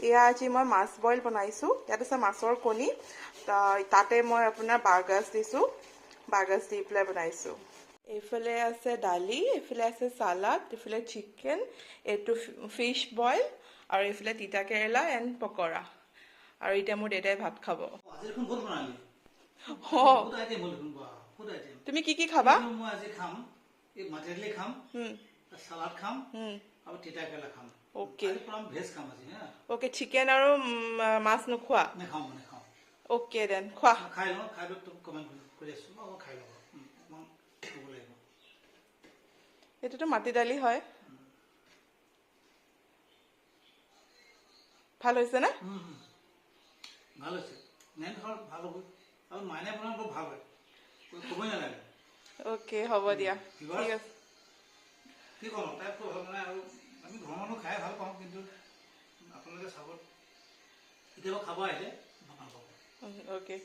এয়া আজি মই মাছ বইল বনাইছোঁ। ইয়াত আছে মাছৰ কণী, তাতে মই আপোনাৰ বাঁহগাজ দিছোঁ, বাঁহগাজ দি পেলাই বনাইছোঁ। এইফালে আছে দালি, এইফালে আছে চালাড, এইফালে চিকেন, এইটো ফিছ বইল, আৰু এইফালে তিতা কেৰেলা এণ্ড পকৰা। আৰু এতিয়া মোৰ দেউতাই ভাত খাব। তুমি কি কি খাবা? মই আজি খাম এই মাটি দালি খাম, সালাড খাম আৰু তিতা কেৰেলা খাম। ওকে ভেজ খাম আজি। ওকে, চিকেন আৰু মাছ নোখোৱা? নেখাওঁ নেখাওঁ। ওকে দেন, খোৱা। খাই লওঁ, খাই লৈ তোক কমেণ্ট কৰি আছোঁ। মই খাই ল'ব ক'ব লাগিব। এইটোতো মাটি দালি হয়। ভাল হৈছে নে? ভাল হৈছে। মেইন ঘৰ ভাল হ'ব আৰু মাইনে বনাব বৰ ভাল হয়, ক'বই নালাগে। ওকে, হ'ব দিয়া, ঠিক আছে। কি ক'ম, তাইতো মানে আৰু আমি ঘৰৰ মানুহ খাই ভাল পাওঁ, কিন্তু আপোনালোকে চাব কেতিয়াবা খাব আহিলে বনাব। ওকে।